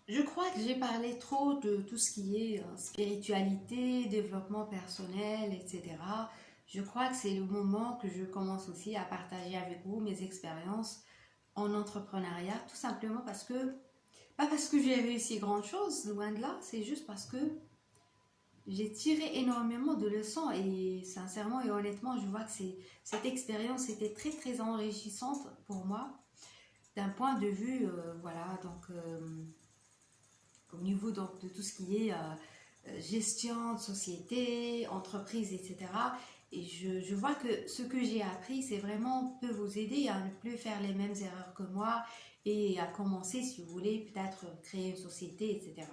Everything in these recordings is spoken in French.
Je crois que j'ai parlé trop de tout ce qui est spiritualité, développement personnel, etc. Je crois que c'est le moment que je commence aussi à partager avec vous mes expériences en entrepreneuriat, tout simplement parce que, pas parce que j'ai réussi grand chose, loin de là, c'est juste parce que j'ai tiré énormément de leçons et sincèrement et honnêtement, je vois que cette expérience était très très enrichissante pour moi d'un point de vue, voilà, au niveau donc, de tout ce qui est gestion de société, entreprise, etc. Et je vois que ce que j'ai appris, c'est vraiment peut vous aider à ne plus faire les mêmes erreurs que moi et à commencer, si vous voulez, peut-être créer une société, etc.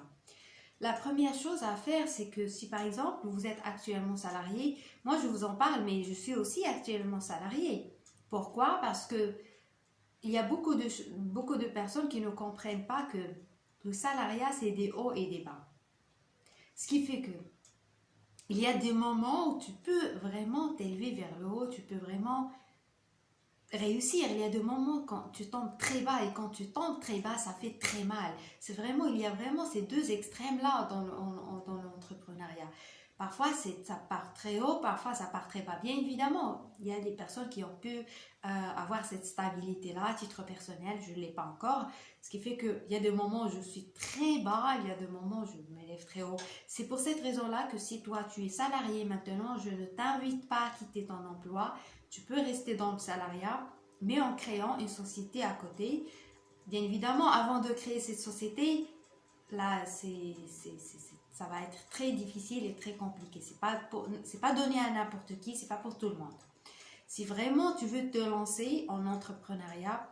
La première chose à faire, c'est que si par exemple vous êtes actuellement salarié, moi je vous en parle, mais je suis aussi actuellement salarié. Pourquoi? Parce que il y a beaucoup de personnes qui ne comprennent pas que le salariat, c'est des hauts et des bas. Ce qui fait que il y a des moments où tu peux vraiment t'élever vers le haut, tu peux vraiment réussir. Il y a des moments quand tu tombes très bas et quand tu tombes très bas, ça fait très mal. C'est vraiment, il y a vraiment ces deux extrêmes-là dans l'entrepreneuriat. Parfois, ça part très haut, parfois ça part très bas. Bien évidemment, il y a des personnes qui ont pu avoir cette stabilité-là à titre personnel. Je ne l'ai pas encore. Ce qui fait qu'il y a des moments où je suis très bas, il y a des moments où je m'élève très haut. C'est pour cette raison-là que si toi, tu es salarié maintenant, je ne t'invite pas à quitter ton emploi. Tu peux rester dans le salariat, mais en créant une société à côté. Bien évidemment, avant de créer cette société, là, ça va être très difficile et très compliqué. C'est pas donné à n'importe qui, c'est pas pour tout le monde. Si vraiment tu veux te lancer en entrepreneuriat,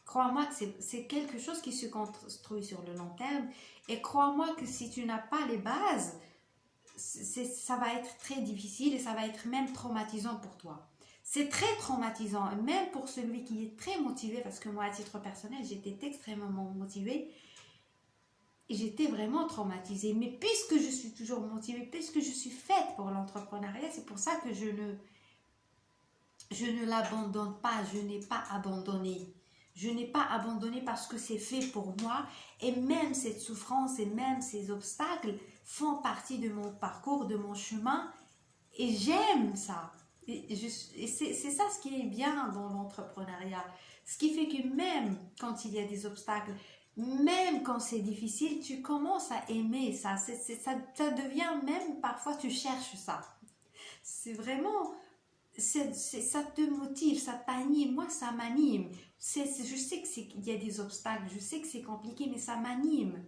crois-moi que c'est quelque chose qui se construit sur le long terme. Et crois-moi que si tu n'as pas les bases, ça va être très difficile et ça va être même traumatisant pour toi. C'est très traumatisant, même pour celui qui est très motivé, parce que moi, à titre personnel, j'étais extrêmement motivée et j'étais vraiment traumatisée. Mais puisque je suis toujours motivée, puisque je suis faite pour l'entrepreneuriat, c'est pour ça que je ne l'abandonne pas, je n'ai pas abandonné. Je n'ai pas abandonné parce que c'est fait pour moi et même cette souffrance et même ces obstacles font partie de mon parcours, de mon chemin et j'aime ça. Et c'est ça ce qui est bien dans l'entrepreneuriat. Ce qui fait que même quand il y a des obstacles, même quand c'est difficile, tu commences à aimer ça. Ça devient même, parfois tu cherches ça. C'est vraiment, ça te motive, ça t'anime. Moi, ça m'anime. Je sais qu'il y a des obstacles, je sais que c'est compliqué, mais ça m'anime.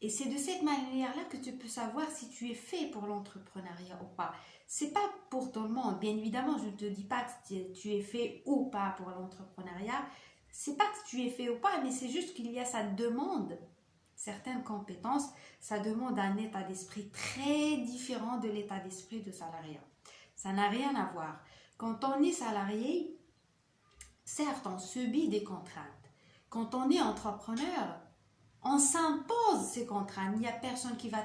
Et c'est de cette manière-là que tu peux savoir si tu es fait pour l'entrepreneuriat ou pas. C'est pas pour tout le monde. Bien évidemment, je ne te dis pas que tu es fait ou pas pour l'entrepreneuriat. C'est pas que tu es fait ou pas, mais c'est juste qu'il y a ça demande certaines compétences, ça demande un état d'esprit très différent de l'état d'esprit de salariat. Ça n'a rien à voir. Quand on est salarié, certes, on subit des contraintes. Quand on est entrepreneur, on s'impose ces contraintes. Il n'y a personne qui va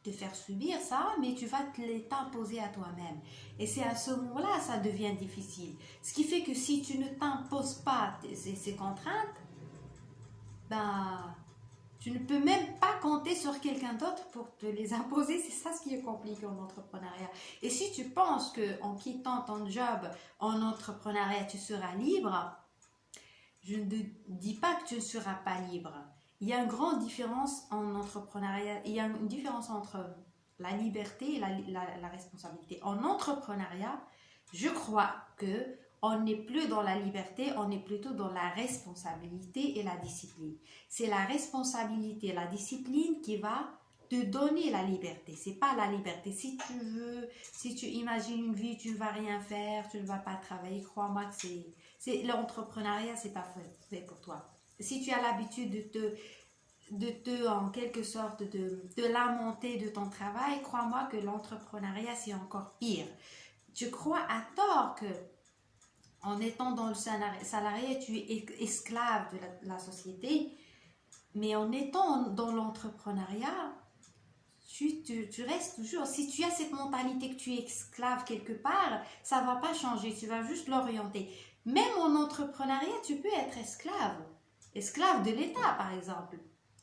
te faire subir ça, mais tu vas te les t'imposer à toi-même. Et c'est à ce moment-là ça devient difficile. Ce qui fait que si tu ne t'imposes pas ces contraintes, ben, tu ne peux même pas compter sur quelqu'un d'autre pour te les imposer. C'est ça ce qui est compliqué en entrepreneuriat. Et si tu penses qu'en quittant ton job en entrepreneuriat, tu seras libre, je ne dis pas que tu ne seras pas libre. Il y a une grande différence en entrepreneuriat. Il y a une différence entre la liberté et la responsabilité. En entrepreneuriat, je crois que on n'est plus dans la liberté, on est plutôt dans la responsabilité et la discipline. C'est la responsabilité et la discipline qui va te donner la liberté. C'est pas la liberté. Si tu veux, si tu imagines une vie, tu ne vas rien faire, tu ne vas pas travailler, crois-moi que l'entrepreneuriat, c'est pas fait pour toi. Si tu as l'habitude en quelque sorte, de lamenter de ton travail, crois-moi que l'entrepreneuriat, c'est encore pire. Tu crois à tort que en étant dans le salarié, tu es esclave de la société, mais en étant dans l'entrepreneuriat, tu restes toujours. Si tu as cette mentalité que tu es esclave quelque part, ça ne va pas changer, tu vas juste l'orienter. Même en entrepreneuriat, tu peux être esclave. Esclave de l'État, par exemple.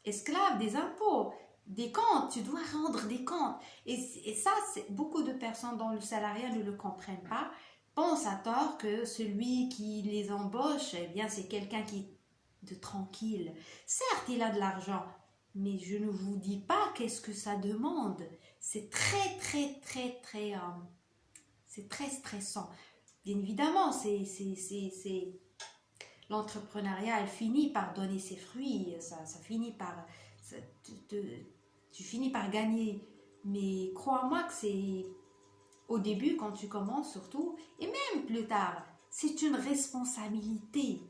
esclave des impôts, des comptes, tu dois rendre des comptes. Et ça, beaucoup de personnes dans le salariat ne le comprennent pas, pensent à tort que celui qui les embauche, eh bien, c'est quelqu'un qui est de tranquille. Certes, il a de l'argent, mais je ne vous dis pas qu'est-ce que ça demande. C'est c'est très stressant. Bien évidemment, l'entrepreneuriat, elle finit par donner ses fruits, ça finit par, ça tu finis par gagner. Mais crois-moi que c'est au début, quand tu commences surtout, et même plus tard, c'est une responsabilité.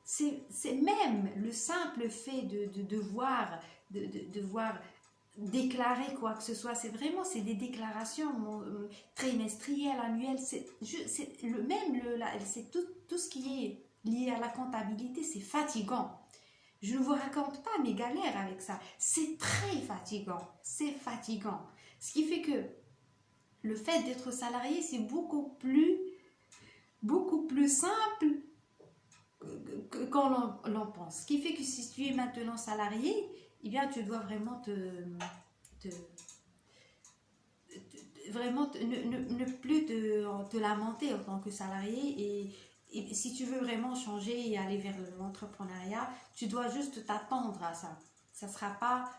C'est même le simple fait de devoir, devoir déclarer quoi que ce soit, c'est des déclarations trimestrielles, annuelles, c'est tout ce qui est lié à la comptabilité, c'est fatigant. Je ne vous raconte pas mes galères avec ça. C'est très fatigant. C'est fatigant. Ce qui fait que le fait d'être salarié, c'est beaucoup plus simple qu'on l'on pense. Ce qui fait que si tu es maintenant salarié, eh bien, tu dois vraiment ne plus te lamenter en tant que salarié et si tu veux vraiment changer et aller vers l'entrepreneuriat, tu dois juste t'attendre à ça. Ça ne sera pas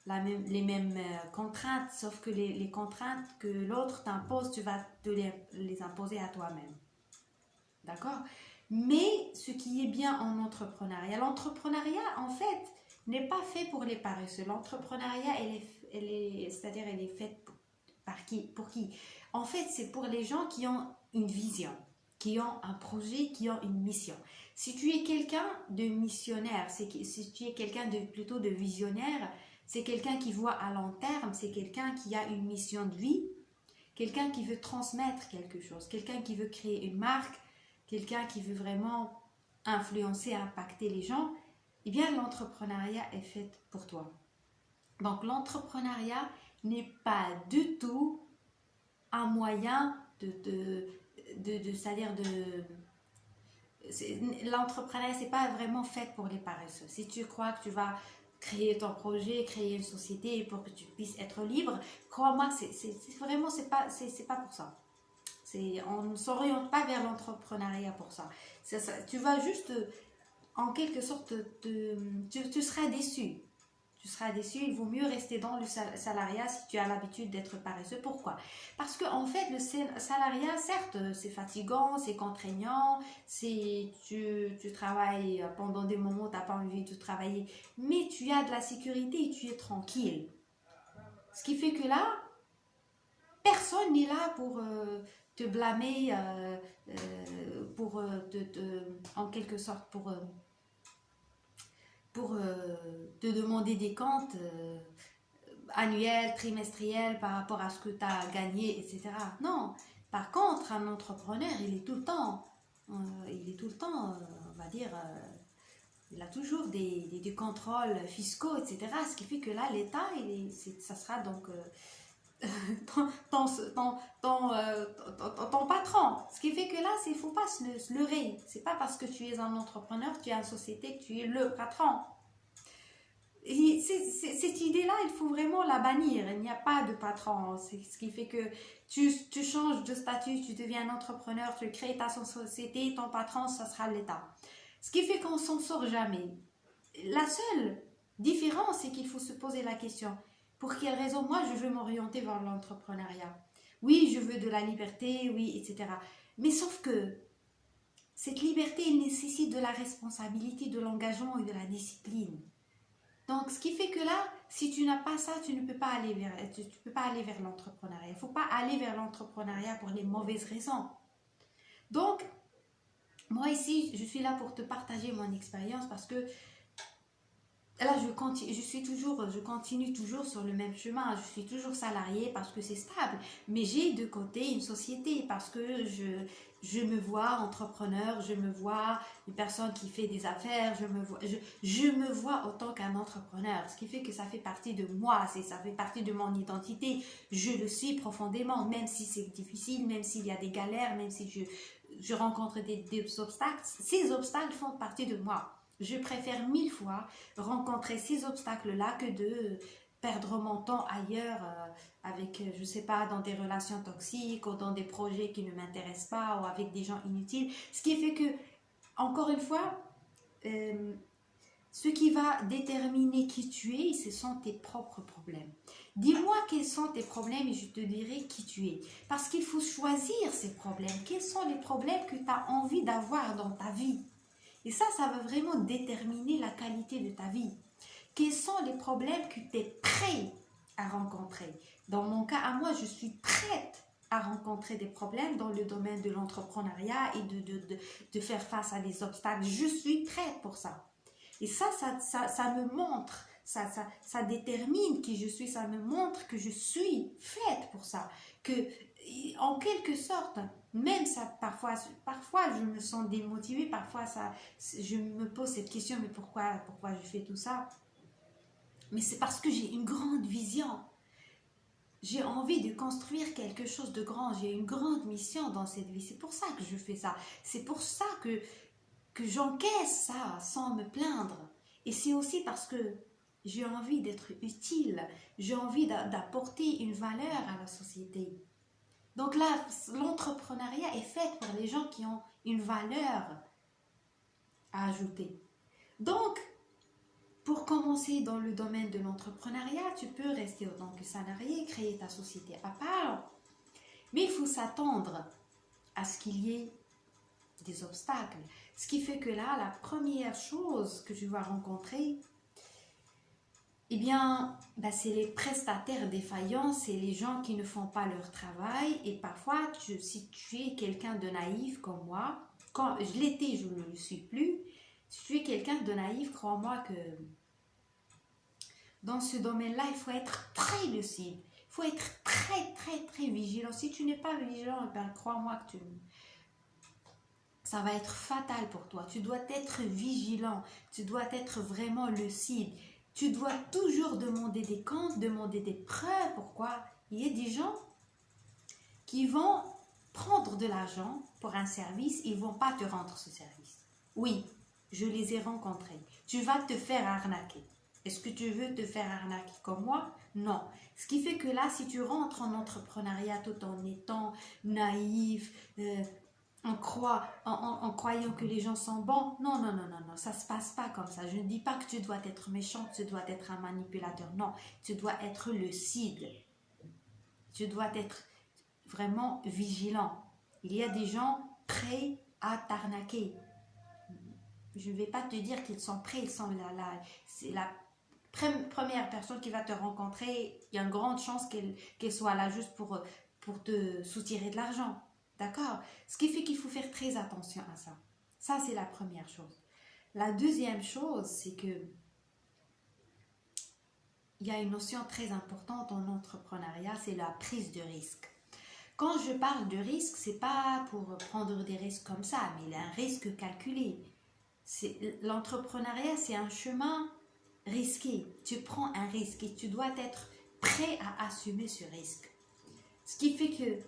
les mêmes contraintes, sauf que les contraintes que l'autre t'impose, tu vas te les imposer à toi-même. D'accord? Mais ce qui est bien en entrepreneuriat, l'entrepreneuriat, en fait, n'est pas fait pour les paresseux. L'entrepreneuriat, c'est-à-dire, elle est faite pour qui? En fait, c'est pour les gens qui ont une vision, qui ont un projet, qui ont une mission. Si tu es quelqu'un de missionnaire, si tu es quelqu'un plutôt de visionnaire, c'est quelqu'un qui voit à long terme, c'est quelqu'un qui a une mission de vie, quelqu'un qui veut transmettre quelque chose, quelqu'un qui veut créer une marque, quelqu'un qui veut vraiment influencer, impacter les gens, eh bien l'entrepreneuriat est fait pour toi. Donc l'entrepreneuriat n'est pas du tout un moyen c'est-à-dire l'entrepreneuriat, c'est pas vraiment fait pour les paresseux. Si tu crois que tu vas créer ton projet, créer une société pour que tu puisses être libre, crois-moi, c'est pas pour ça. On ne s'oriente pas vers l'entrepreneuriat pour ça. Tu vas juste, en quelque sorte, tu seras déçu. Tu seras déçu, il vaut mieux rester dans le salariat si tu as l'habitude d'être paresseux. Pourquoi? Parce qu'en fait, le salariat, certes, c'est fatigant, c'est contraignant, tu travailles pendant des moments où tu n'as pas envie de travailler, mais tu as de la sécurité et tu es tranquille. Ce qui fait que là, personne n'est là pour te blâmer, pour en quelque sorte, pour te demander des comptes annuels, trimestriels par rapport à ce que tu as gagné, etc. Non. Par contre, un entrepreneur, il est tout le temps, on va dire, il a toujours des contrôles fiscaux, etc. Ce qui fait que là, l'État, ça sera donc ton patron. Ce qui fait que là, il ne faut pas se leurrer. C'est pas parce que tu es un entrepreneur, tu es une société, que tu es le patron. Et cette idée-là, il faut vraiment la bannir. Il n'y a pas de patron. C'est ce qui fait que tu changes de statut, tu deviens un entrepreneur, tu crées ta société, ton patron, ça sera l'État. Ce qui fait qu'on s'en sort jamais. La seule différence, c'est qu'il faut se poser la question. Pour quelle raison moi je veux m'orienter vers l'entrepreneuriat? Oui, je veux de la liberté, oui, etc. Mais sauf que cette liberté, elle nécessite de la responsabilité, de l'engagement et de la discipline. Donc, ce qui fait que là, si tu n'as pas ça, tu ne peux pas aller vers l'entrepreneuriat. Il ne faut pas aller vers l'entrepreneuriat pour les mauvaises raisons. Donc, moi ici, je suis là pour te partager mon expérience parce que là, je continue toujours sur le même chemin. Je suis toujours salariée parce que c'est stable. Mais j'ai de côté une société parce que je me vois entrepreneur, je me vois une personne qui fait des affaires, je me vois autant qu'un entrepreneur. Ce qui fait que ça fait partie de moi, ça fait partie de mon identité. Je le suis profondément, même si c'est difficile, même s'il y a des galères, même si je rencontre des obstacles. Ces obstacles font partie de moi. Je préfère 1000 fois rencontrer ces obstacles-là que de perdre mon temps ailleurs avec, je sais pas, dans des relations toxiques ou dans des projets qui ne m'intéressent pas ou avec des gens inutiles. Ce qui fait que, encore une fois, euh, ce qui va déterminer qui tu es, ce sont tes propres problèmes. Dis-moi quels sont tes problèmes et je te dirai qui tu es. Parce qu'il faut choisir ces problèmes. Quels sont les problèmes que tu as envie d'avoir dans ta vie? Et ça va vraiment déterminer la qualité de ta vie. Quels sont les problèmes que tu es prêt à rencontrer? Dans mon cas, à moi, je suis prête à rencontrer des problèmes dans le domaine de l'entrepreneuriat et de faire face à des obstacles. Je suis prête pour ça. Et ça me montre, ça détermine qui je suis, ça me montre que je suis faite pour ça. Que, en quelque sorte, même ça, parfois je me sens démotivée, parfois je me pose cette question, mais pourquoi je fais tout ça? Mais c'est parce que j'ai une grande vision. J'ai envie de construire quelque chose de grand. J'ai une grande mission dans cette vie. C'est pour ça que je fais ça. C'est pour ça que j'encaisse ça sans me plaindre. Et c'est aussi parce que j'ai envie d'être utile. J'ai envie d'apporter une valeur à la société. Donc là, l'entrepreneuriat est fait pour les gens qui ont une valeur à ajouter. Donc, pour commencer dans le domaine de l'entrepreneuriat, tu peux rester en tant que salarié, créer ta société à part, mais il faut s'attendre à ce qu'il y ait des obstacles. Ce qui fait que là, la première chose que tu vas rencontrer, eh bien, c'est les prestataires défaillants, c'est les gens qui ne font pas leur travail. Et parfois, si tu es quelqu'un de naïf comme moi, quand je l'étais, je ne le suis plus, si tu es quelqu'un de naïf, crois-moi que dans ce domaine-là, il faut être très lucide. Il faut être très, très, très vigilant. Si tu n'es pas vigilant, crois-moi que ça va être fatal pour toi. Tu dois être vigilant. Tu dois être vraiment lucide. Tu dois toujours demander des comptes, demander des preuves. Pourquoi? Il y a des gens qui vont prendre de l'argent pour un service, ils ne vont pas te rendre ce service. Oui, je les ai rencontrés. Tu vas te faire arnaquer. Est-ce que tu veux te faire arnaquer comme moi? Non. Ce qui fait que là, si tu rentres en entrepreneuriat tout en étant naïf, en croyant que les gens sont bons, non, non, non, non, non, ça ne se passe pas comme ça. Je ne dis pas que tu dois être méchant, tu dois être un manipulateur. Non, tu dois être lucide. Tu dois être vraiment vigilant. Il y a des gens prêts à t'arnaquer. Je ne vais pas te dire qu'ils sont prêts, ils sont là. C'est la première personne qui va te rencontrer, il y a une grande chance qu'elle soit là juste pour te soutirer de l'argent. D'accord? Ce qui fait qu'il faut faire très attention à ça. Ça, c'est la première chose. La deuxième chose, c'est que il y a une notion très importante en entrepreneuriat, c'est la prise de risque. Quand je parle de risque, c'est pas pour prendre des risques comme ça, mais un risque calculé. L'entrepreneuriat, c'est un chemin risqué. Tu prends un risque et tu dois être prêt à assumer ce risque. Ce qui fait que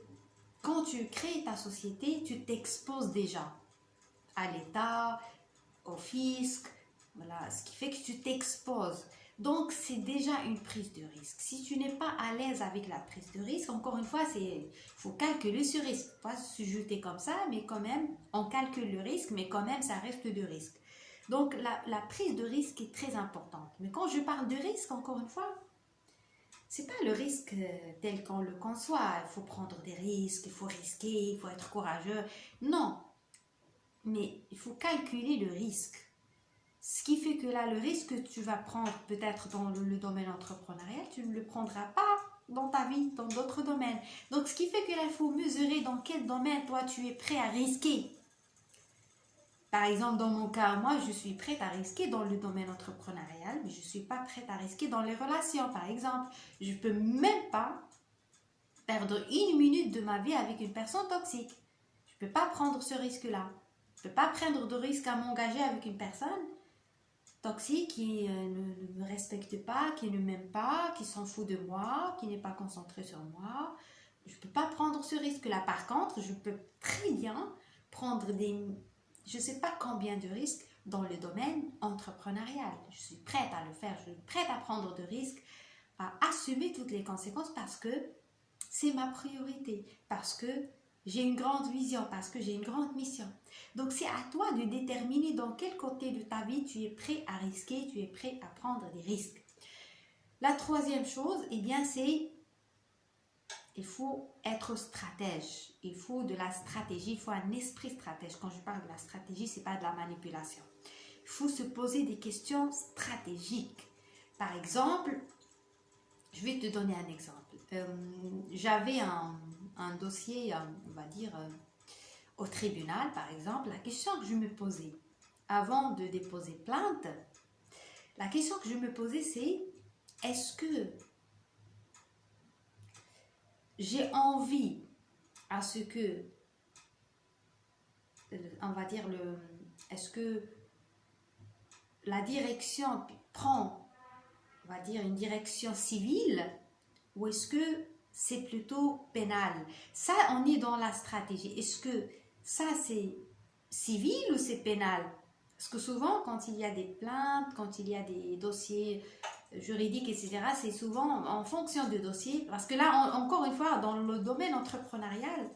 quand tu crées ta société, tu t'exposes déjà à l'État, au fisc, voilà, ce qui fait que tu t'exposes. Donc, c'est déjà une prise de risque. Si tu n'es pas à l'aise avec la prise de risque, encore une fois, il faut calculer ce risque. Pas se jeter comme ça, mais quand même, on calcule le risque, mais quand même, ça reste de risque. Donc, la prise de risque est très importante. Mais quand je parle de risque, encore une fois, c'est pas le risque tel qu'on le conçoit. Il faut prendre des risques, il faut risquer, il faut être courageux. Non, mais il faut calculer le risque. Ce qui fait que là, le risque que tu vas prendre peut-être dans le domaine entrepreneurial, tu ne le prendras pas dans ta vie, dans d'autres domaines. Donc, ce qui fait que là, il faut mesurer dans quel domaine, toi, tu es prêt à risquer. Par exemple, dans mon cas, moi, je suis prête à risquer dans le domaine entrepreneurial, mais je ne suis pas prête à risquer dans les relations, par exemple. Je ne peux même pas perdre une minute de ma vie avec une personne toxique. Je ne peux pas prendre ce risque-là. Je ne peux pas prendre de risque à m'engager avec une personne toxique qui ne me respecte pas, qui ne m'aime pas, qui s'en fout de moi, qui n'est pas concentré sur moi. Je ne peux pas prendre ce risque-là. Par contre, je peux très bien prendre je ne sais pas combien de risques, dans le domaine entrepreneurial. Je suis prête à le faire, je suis prête à prendre de risques, à assumer toutes les conséquences parce que c'est ma priorité, parce que j'ai une grande vision, parce que j'ai une grande mission. Donc c'est à toi de déterminer dans quel côté de ta vie tu es prêt à risquer, tu es prêt à prendre des risques. La troisième chose, eh bien c'est il faut être stratège, il faut de la stratégie, il faut un esprit stratège. Quand je parle de la stratégie, ce n'est pas de la manipulation. Il faut se poser des questions stratégiques. Par exemple, je vais te donner un exemple. J'avais un dossier, on va dire, au tribunal, par exemple. La question que je me posais avant de déposer plainte, la question que je me posais, c'est est-ce que j'ai envie à ce que, on va dire, est-ce que la direction prend, on va dire, une direction civile ou est-ce que c'est plutôt pénal? Ça, on est dans la stratégie. Est-ce que ça, c'est civil ou c'est pénal? Parce que souvent, quand il y a des plaintes, quand il y a des dossiers juridiques, etc., c'est souvent en fonction du dossier. Parce que là, encore une fois, dans le domaine entrepreneurial,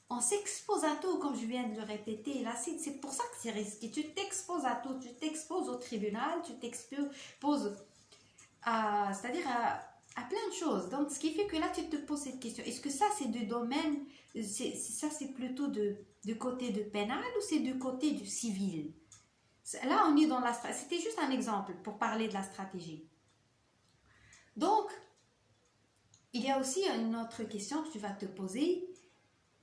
on s'expose à tout, comme je viens de le répéter. Là, c'est pour ça que c'est risqué. Tu t'exposes à tout. Tu t'exposes au tribunal, tu t'exposes c'est-à-dire à plein de choses. Donc, ce qui fait que là, tu te poses cette question. Est-ce que ça, c'est du domaine, ça, c'est plutôt du côté de pénal ou c'est du côté du civil? Là, on est dans la stratégie. C'était juste un exemple pour parler de la stratégie. Donc, il y a aussi une autre question que tu vas te poser.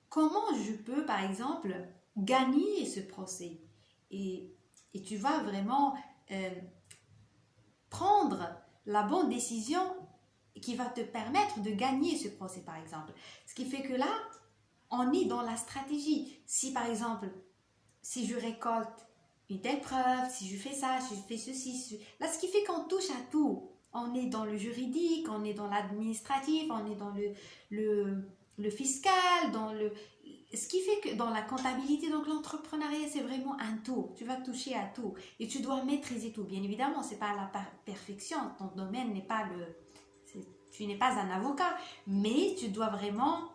Comment je peux, par exemple, gagner ce procès? Et tu vas vraiment prendre la bonne décision qui va te permettre de gagner ce procès, par exemple. Ce qui fait que là, on est dans la stratégie. Si, par exemple, si je récolte une telle preuve, si je fais ça, si je fais ceci, là, ce qui fait qu'on touche à tout. On est dans le juridique, on est dans l'administratif, on est dans le fiscal, dans ce qui fait que dans la comptabilité, donc l'entrepreneuriat, c'est vraiment un tout. Tu vas toucher à tout et tu dois maîtriser tout. Bien évidemment, c'est pas la perfection. Ton domaine n'est pas tu n'es pas un avocat, mais tu dois vraiment,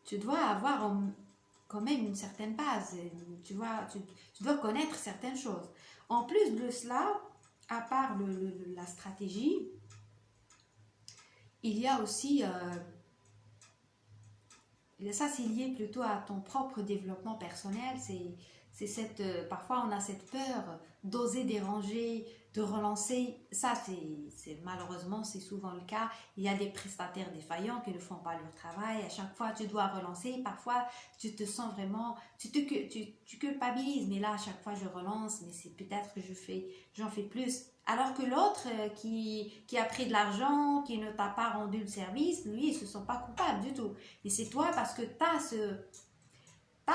tu dois avoir quand même une certaine base. Tu dois connaître certaines choses. En plus de cela, à part la stratégie, il y a aussi ça, c'est lié plutôt à ton propre développement personnel. Parfois, on a cette peur d'oser déranger, de relancer. Ça, malheureusement, c'est souvent le cas. Il y a des prestataires défaillants qui ne font pas leur travail. À chaque fois, tu dois relancer. Parfois, tu te sens vraiment, tu culpabilises. Mais là, à chaque fois, je relance. Mais c'est peut-être que j'en fais plus. Alors que l'autre qui a pris de l'argent, qui ne t'a pas rendu le service, lui, il ne se sent pas coupable du tout. Mais c'est toi parce que tu as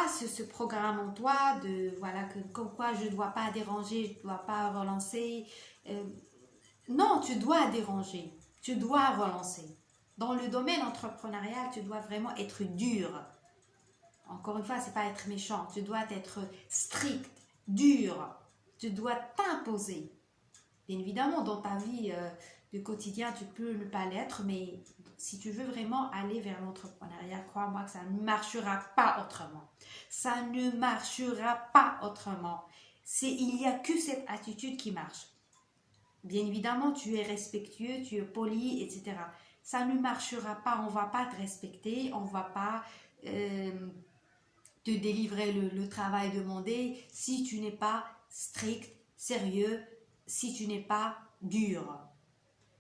ce programme en toi de voilà comme quoi je ne dois pas déranger, je ne dois pas relancer. Non, tu dois déranger, tu dois relancer. Dans le domaine entrepreneurial, tu dois vraiment être dur. Encore une fois, c'est pas être méchant, tu dois être strict, dur, tu dois t'imposer. Bien évidemment, dans ta vie de quotidien, tu peux ne pas l'être, mais si tu veux vraiment aller vers l'entrepreneuriat, crois-moi que ça ne marchera pas autrement. Ça ne marchera pas autrement. Il n'y a que cette attitude qui marche. Bien évidemment, tu es respectueux, tu es poli, etc. Ça ne marchera pas, on ne va pas te respecter, on ne va pas te délivrer le travail demandé si tu n'es pas strict, sérieux, si tu n'es pas dur.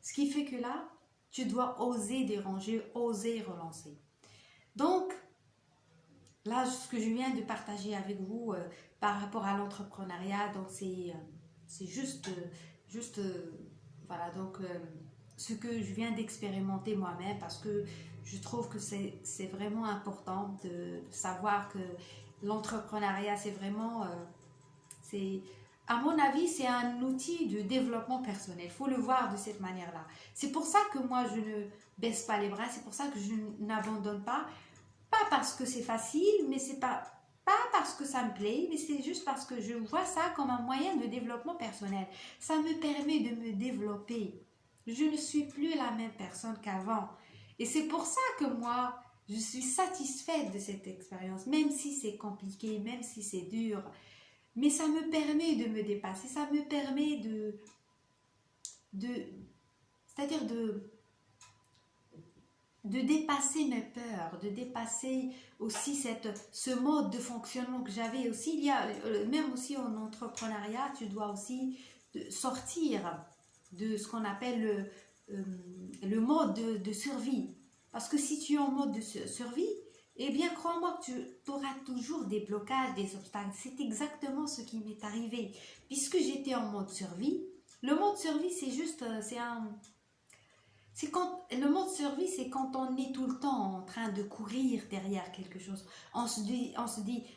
Ce qui fait que là, tu dois oser déranger, oser relancer. Donc, là, ce que je viens de partager avec vous par rapport à l'entrepreneuriat, donc c'est juste voilà, donc ce que je viens d'expérimenter moi-même parce que je trouve que c'est vraiment important de savoir que l'entrepreneuriat, c'est vraiment, à mon avis, c'est un outil de développement personnel. Il faut le voir de cette manière-là. C'est pour ça que moi, je ne baisse pas les bras. C'est pour ça que je n'abandonne pas. Pas parce que c'est facile, mais c'est pas Pas parce que ça me plaît, mais c'est juste parce que je vois ça comme un moyen de développement personnel. Ça me permet de me développer. Je ne suis plus la même personne qu'avant. Et c'est pour ça que moi, je suis satisfaite de cette expérience, même si c'est compliqué, même si c'est dur. Mais ça me permet de me dépasser, ça me permet de c'est-à-dire de dépasser mes peurs, de dépasser aussi ce mode de fonctionnement que j'avais aussi. Il y a, même aussi en entrepreneuriat, tu dois aussi sortir de ce qu'on appelle le mode de survie. Parce que si tu es en mode de survie, eh bien, crois-moi que tu auras toujours des blocages, des obstacles. C'est exactement ce qui m'est arrivé. Puisque j'étais en mode survie, le mode survie, c'est juste, le mode survie, c'est quand on est tout le temps en train de courir derrière quelque chose. On se dit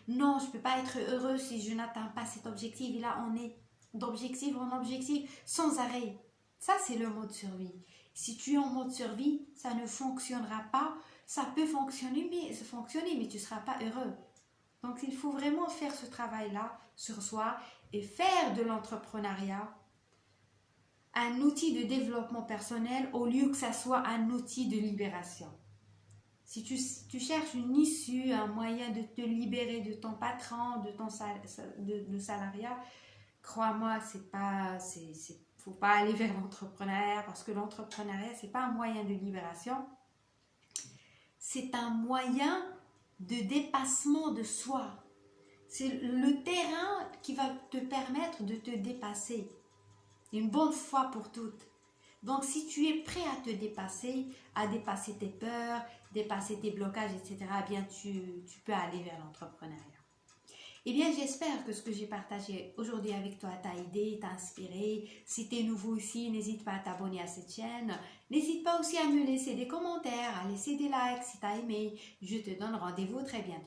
non, je ne peux pas être heureux si je n'atteins pas cet objectif. Et là, on est d'objectif en objectif sans arrêt. Ça, c'est le mode survie. Si tu es en mode survie, ça ne fonctionnera pas. Ça peut fonctionner, mais tu ne seras pas heureux. Donc, il faut vraiment faire ce travail-là sur soi et faire de l'entrepreneuriat un outil de développement personnel au lieu que ça soit un outil de libération. Si tu cherches une issue, un moyen de te libérer de ton patron, de ton salariat, crois-moi, faut pas aller vers l'entrepreneuriat parce que l'entrepreneuriat, c'est pas un moyen de libération, c'est un moyen de dépassement de soi. C'est le terrain qui va te permettre de te dépasser. Une bonne fois pour toutes. Donc, si tu es prêt à te dépasser, à dépasser tes peurs, dépasser tes blocages, etc., eh bien, tu peux aller vers l'entrepreneuriat. Eh bien, j'espère que ce que j'ai partagé aujourd'hui avec toi t'a aidé, t'a inspiré. Si tu es nouveau ici, n'hésite pas à t'abonner à cette chaîne. N'hésite pas aussi à me laisser des commentaires, à laisser des likes si tu as aimé. Je te donne rendez-vous très bientôt.